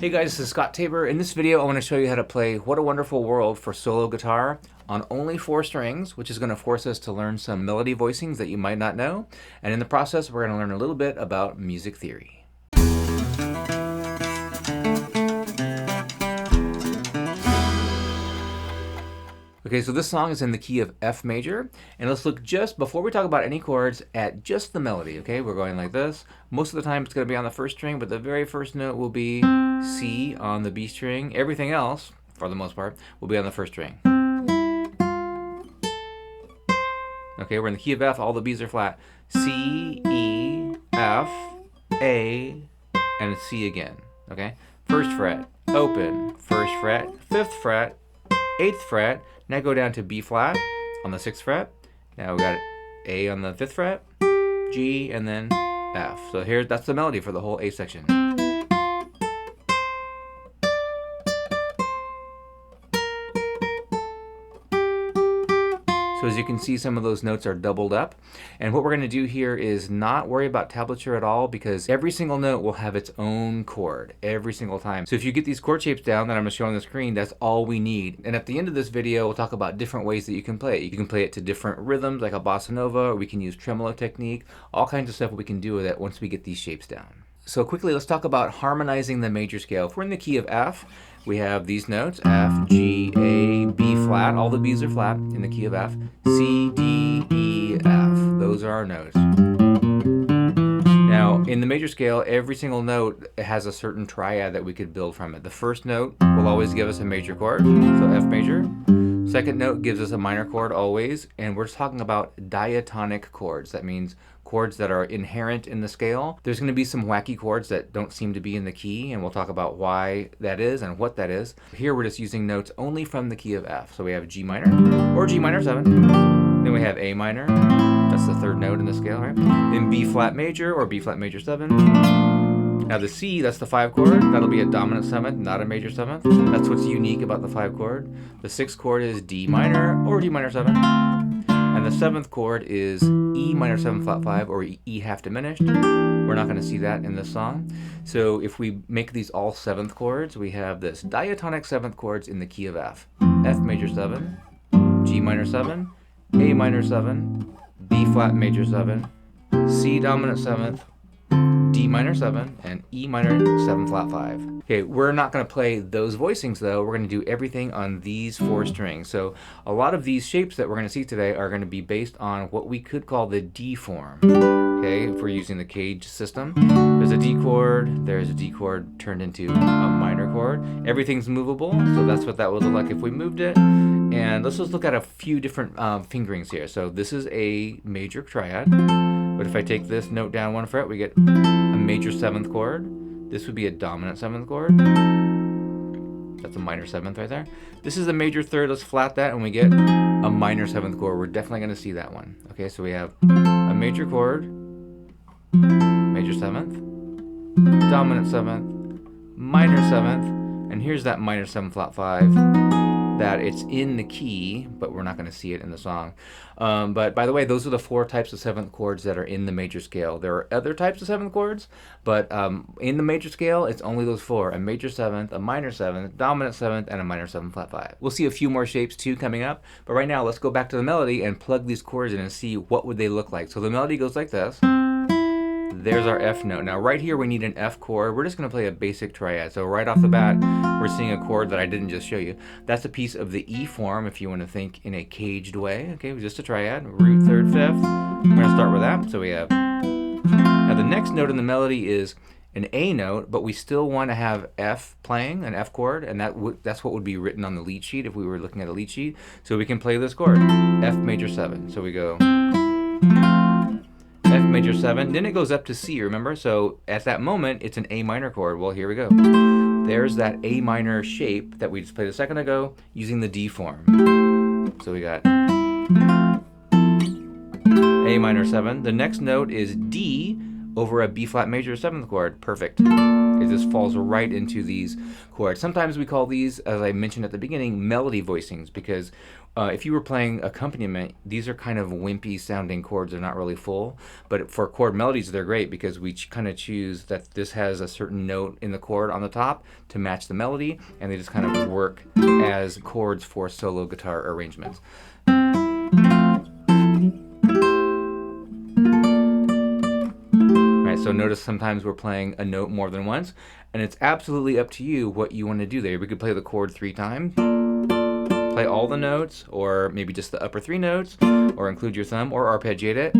Hey guys, this is Scott Tabor. In this video, I want to show you how to play What a Wonderful World for solo guitar on only 4 strings, which is going to force us to learn some melody voicings that you might not know. And in the process, we're going to learn a little bit about music theory. Okay, so this song is in the key of F major, and let's look just, before we talk about any chords, at just the melody, okay? We're going like this. Most of the time it's going to be on the first string, but the very first note will be C on the B string. Everything else, for the most part, will be on the first string. Okay, we're in the key of F, all the B's are flat. C, E, F, A, and C again, okay? First fret, open, first fret, 5th fret, 8th fret. Now go down to B flat on the 6th fret. Now we got A on the 5th fret, G, and then F. So that's the melody for the whole A section. So as you can see, some of those notes are doubled up. And what we're going to do here is not worry about tablature at all, because every single note will have its own chord every single time. So if you get these chord shapes down that I'm going to show on the screen, that's all we need. And at the end of this video, we'll talk about different ways that you can play it. You can play it to different rhythms like a bossa nova, or we can use tremolo technique, all kinds of stuff we can do with it once we get these shapes down. So quickly, let's talk about harmonizing the major scale. If we're in the key of F, we have these notes, F, G, A, B flat, all the B's are flat in the key of F, C, D, E, F. Those are our notes. Now, in the major scale, every single note has a certain triad that we could build from it. The first note will always give us a major chord, so F major. Second note gives us a minor chord always, and we're talking about diatonic chords. That means chords that are inherent in the scale. There's going to be some wacky chords that don't seem to be in the key, and we'll talk about why that is and what that is. Here we're just using notes only from the key of F. So we have G minor or G minor 7. Then we have A minor. That's the 3rd note in the scale, right? Then B flat major or B flat major 7. Now the C, that's the 5 chord. That'll be a dominant 7th, not a major 7th. That's what's unique about the 5 chord. The 6th chord is D minor or D minor 7. And the 7th chord is E minor 7 flat 5 or E half diminished. We're not going to see that in this song. So if we make these all 7th chords, we have this diatonic 7th chords in the key of F. F major 7, G minor 7, A minor 7, B flat major 7, C dominant 7th, D minor 7, and E minor 7 flat 5. Okay, we're not going to play those voicings though. We're going to do everything on these 4 strings. So a lot of these shapes that we're going to see today are going to be based on what we could call the D form. Okay, if we're using the cage system. There's a D chord, there's a D chord turned into a minor chord. Everything's movable, so that's what that would look like if we moved it. And let's just look at a few different fingerings here. So this is a major triad. But if I take this note down 1 fret, we get a major 7th chord. This would be a dominant 7th chord. That's a minor 7th right there. This is a major 3rd. Let's flat that, and we get a minor 7th chord. We're definitely going to see that one. Okay, so we have a major chord, major 7th, dominant 7th, minor 7th, and here's that minor 7 flat 5. That it's in the key, but we're not going to see it in the song. But by the way, those are the 4 types of 7th chords that are in the major scale. There are other types of 7th chords, but in the major scale, it's only those 4. A major 7th, a minor 7th, dominant 7th, and a minor 7 flat 5. We'll see a few more shapes too coming up, but right now let's go back to the melody and plug these chords in and see what would they look like. So the melody goes like this. There's our F note. Now right here we need an F chord. We're just going to play a basic triad. So right off the bat, we're seeing a chord that I didn't just show you. That's a piece of the E form if you want to think in a caged way. Okay, just a triad. Root, 3rd, 5th. We're going to start with that. So we have... Now the next note in the melody is an A note, but we still want to have F playing, an F chord, and that's what would be written on the lead sheet if we were looking at a lead sheet. So we can play this chord, F major 7. So we go... F major 7, then it goes up to C, remember? So at that moment, it's an A minor chord. Well, here we go. There's that A minor shape that we just played a second ago using the D form. So we got A minor 7. The next note is D, over a B flat major 7th chord. Perfect. It just falls right into these chords. Sometimes we call these, as I mentioned at the beginning, melody voicings, because if you were playing accompaniment, these are kind of wimpy sounding chords. They're not really full. But for chord melodies, they're great because we kind of choose that this has a certain note in the chord on the top to match the melody, and they just kind of work as chords for solo guitar arrangements. So notice sometimes we're playing a note more than once, and it's absolutely up to you what you want to do there. We could play the chord 3 times, play all the notes, or maybe just the upper 3 notes, or include your thumb, or arpeggiate it,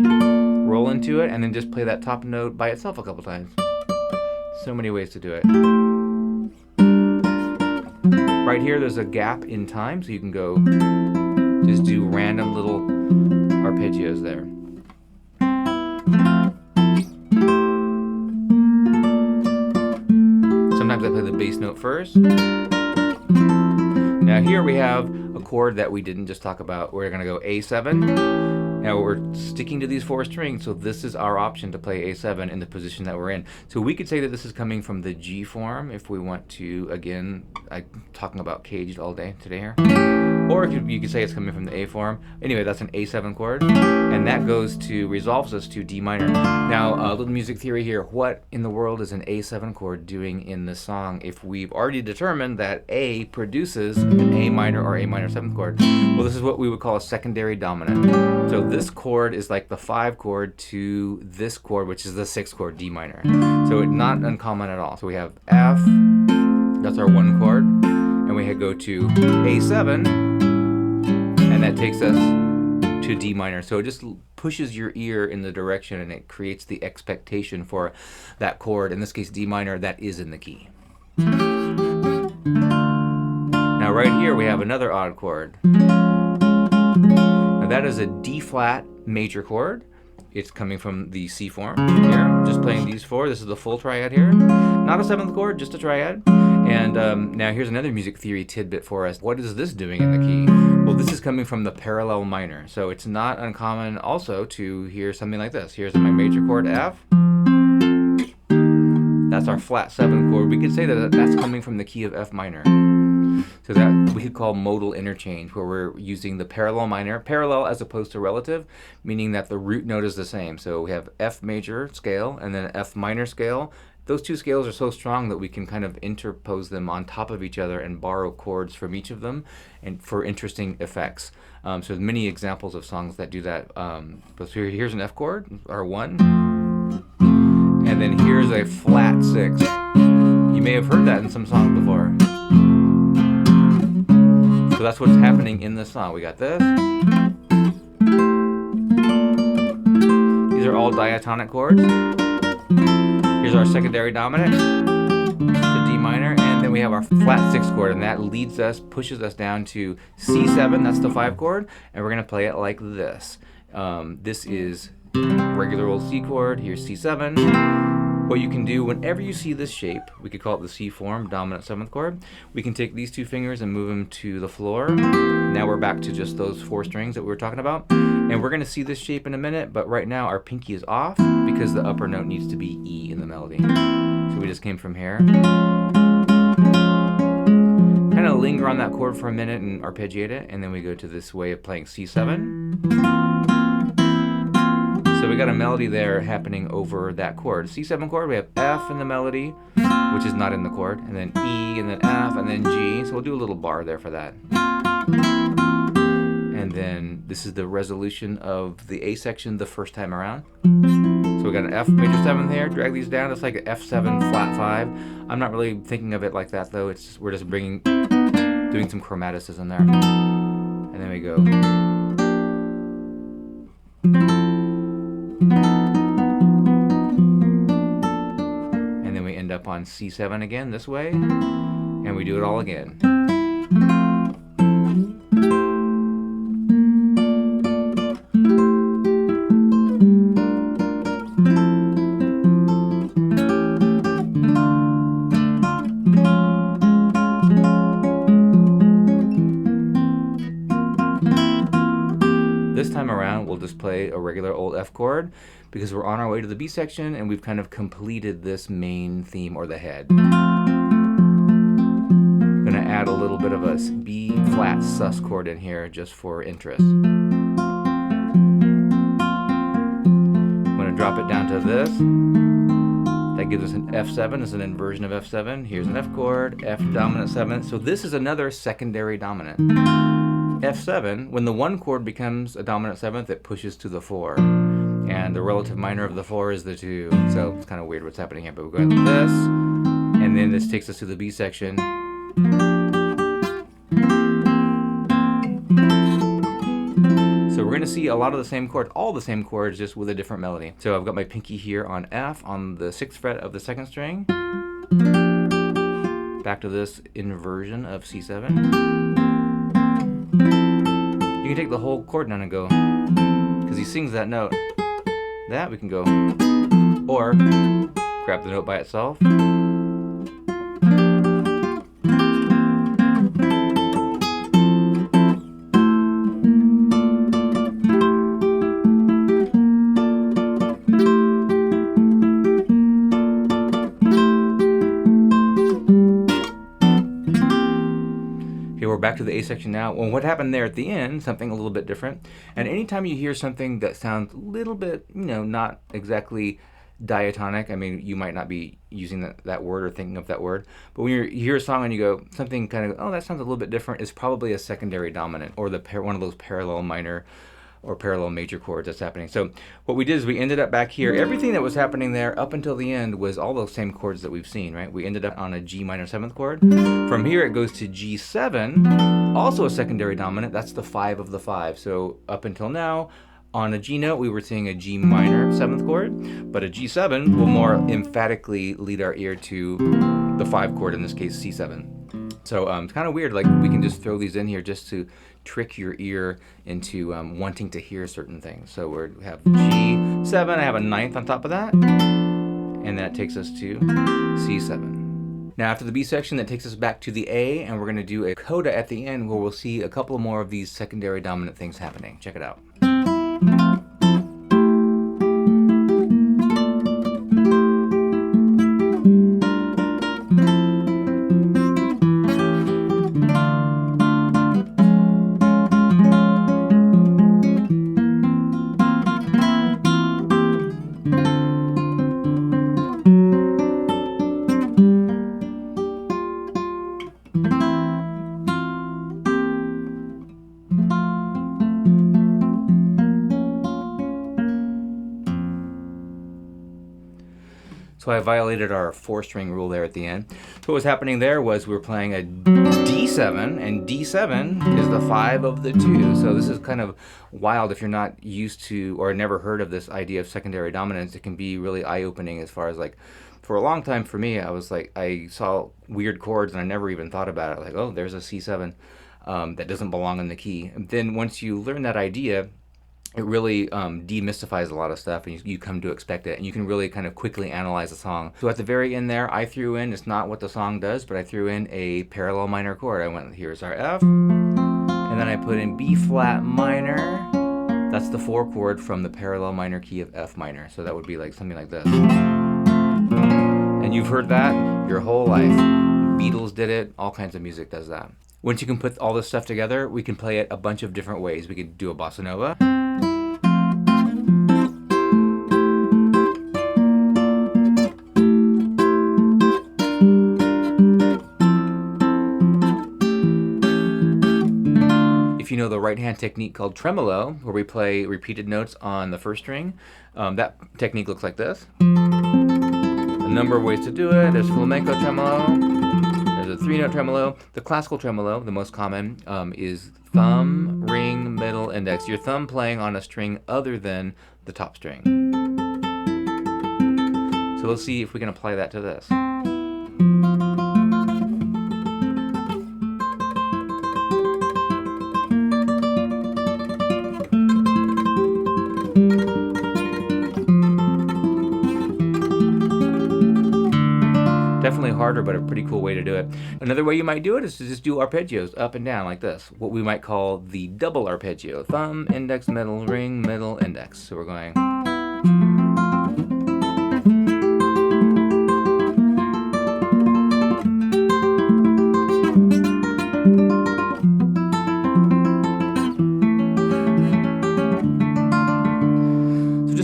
roll into it, and then just play that top note by itself a couple times. So many ways to do it. Right here, there's a gap in time, so you can go just do random little arpeggios there. Sometimes I play the bass note first. Now here we have a chord that we didn't just talk about. We're going to go A7. Now we're sticking to these 4 strings, so this is our option to play A7 in the position that we're in. So we could say that this is coming from the G form if we want to, again, I'm talking about caged all day today here. Or you could say it's coming from the A form. Anyway, that's an A7 chord, and that resolves us to D minor. Now, a little music theory here. What in the world is an A7 chord doing in this song if we've already determined that A produces an A minor or A minor 7th chord? Well, this is what we would call a secondary dominant. So this chord is like the 5 chord to this chord, which is the 6th chord, D minor. So it's not uncommon at all. So we have F, that's our 1 chord, and we go to A7, and that takes us to D minor. So it just pushes your ear in the direction, and it creates the expectation for that chord, in this case D minor, that is in the key. Now right here we have another odd chord. Now that is a D flat major chord. It's coming from the C form here, just playing these 4. This is the full triad here. Not a 7th chord, just a triad. And now here's another music theory tidbit for us. What is this doing in the key? Well, this is coming from the parallel minor. So it's not uncommon also to hear something like this. Here's my major chord F. That's our flat 7th chord. We could say that that's coming from the key of F minor. So that we could call modal interchange, where we're using the parallel minor, parallel as opposed to relative, meaning that the root note is the same. So we have F major scale and then F minor scale. Those 2 scales are so strong that we can kind of interpose them on top of each other and borrow chords from each of them, and for interesting effects. So there's many examples of songs that do that. But here's an F chord, or 1, and then here's a flat 6. You may have heard that in some songs before. So that's what's happening in this song. We got this. These are all diatonic chords. Here's our secondary dominant to D minor, and then we have our flat 6th chord, and that pushes us down to C7, that's the 5 chord, and we're going to play it like this. This is regular old C chord, here's C7. What you can do whenever you see this shape, we could call it the C form, dominant 7th chord. We can take these 2 fingers and move them to the floor. Now we're back to just those 4 strings that we were talking about. And we're going to see this shape in a minute, but right now our pinky is off because the upper note needs to be E in the melody. So we just came from here. Kind of linger on that chord for a minute and arpeggiate it, and then we go to this way of playing C7. So we got a melody there happening over that chord. C7 chord, we have F in the melody, which is not in the chord, and then E, and then F, and then G. So we'll do a little bar there for that. And then this is the resolution of the A section the first time around. So we got an F major 7th here, drag these down, it's like an F7 flat 5. I'm not really thinking of it like that though, we're just doing some chromaticism there. And then we go. And then we end up on C7 again this way, and we do it all again. This time around, down, we'll just play a regular old F chord because we're on our way to the B section and we've kind of completed this main theme or the head. I'm going to add a little bit of a B flat sus chord in here just for interest. I'm going to drop it down to this. That gives us an F7, it's an inversion of F7. Here's an F chord, F dominant 7. So this is another secondary dominant. F7, when the 1 chord becomes a dominant 7th, it pushes to the 4. And the relative minor of the 4 is the 2. So it's kind of weird what's happening here, but we're going to this, and then this takes us to the B section. So we're going to see a lot of the same chords, all the same chords, just with a different melody. So I've got my pinky here on F on the 6th fret of the 2nd string. Back to this inversion of C7. You can take the whole chord down and go, because he sings that note. That we can go, or grab the note by itself. We're back to the A section now. Well, what happened there at the end, something a little bit different. And anytime you hear something that sounds a little bit, not exactly diatonic, I mean, you might not be using that word or thinking of that word, but when you hear a song and you go, something kind of, oh, that sounds a little bit different, it's probably a secondary dominant or one of those parallel minor or parallel major chords that's happening. So what we did is we ended up back here. Everything that was happening there up until the end was all those same chords that we've seen, right? We ended up on a G minor 7th chord. From here it goes to G7, also a secondary dominant. That's the 5 of the 5. So up until now, on a G note, we were seeing a G minor 7th chord, but a G7 will more emphatically lead our ear to the 5 chord, in this case C7. So it's kind of weird, like we can just throw these in here just to trick your ear into wanting to hear certain things. So we have G7, I have a 9th on top of that, and that takes us to C7. Now after the B section, that takes us back to the A, and we're going to do a coda at the end where we'll see a couple more of these secondary dominant things happening. Check it out. So I violated our 4-string rule there at the end. So what was happening there was we were playing a D7, and D7 is the 5 of the 2. So this is kind of wild if you're not used to or never heard of this idea of secondary dominance. It can be really eye-opening as far as like, for a long time for me, I was like, I saw weird chords and I never even thought about it. Like, oh, there's a C7 that doesn't belong in the key. And then once you learn that idea, it really demystifies a lot of stuff, and you come to expect it, and you can really kind of quickly analyze the song. So at the very end there, I threw in, it's not what the song does, but I threw in a parallel minor chord. I went, here's our F, and then I put in B flat minor. That's the 4 chord from the parallel minor key of F minor. So that would be like something like this. And you've heard that your whole life. Beatles did it, all kinds of music does that. Once you can put all this stuff together, we can play it a bunch of different ways. We could do a bossa nova. If you know the right hand technique called tremolo, where we play repeated notes on the 1st string, that technique looks like this. A number of ways to do it. There's flamenco tremolo, there's a 3-note tremolo. The classical tremolo, the most common, is thumb, ring, middle, index. Your thumb playing on a string other than the top string. So let's see if we can apply that to this. Definitely harder, but a pretty cool way to do it. Another way you might do it is to just do arpeggios up and down like this. What we might call the double arpeggio. Thumb, index, middle, ring, middle, index. So we're going.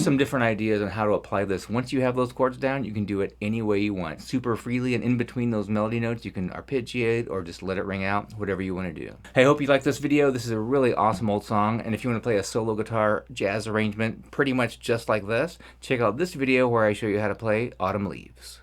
Some different ideas on how to apply this. Once you have those chords down, you can do it any way you want, super freely, and in between those melody notes you can arpeggiate or just let it ring out, whatever you want to do. Hey, hope you like this video. This is a really awesome old song, and if you want to play a solo guitar jazz arrangement pretty much just like this, check out this video where I show you how to play Autumn Leaves.